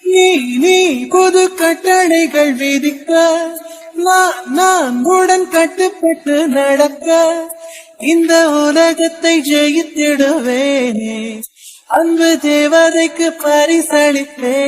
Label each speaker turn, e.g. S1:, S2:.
S1: நீ நீ புது கட்டளைகள் விதிக்க நான் உடன் கட்டுப்பட்டு நடக்க இந்த உலகத்தை ஜெயித்திடுவேனே அன்பு தேவதைக்கு பரிசளிப்பேனே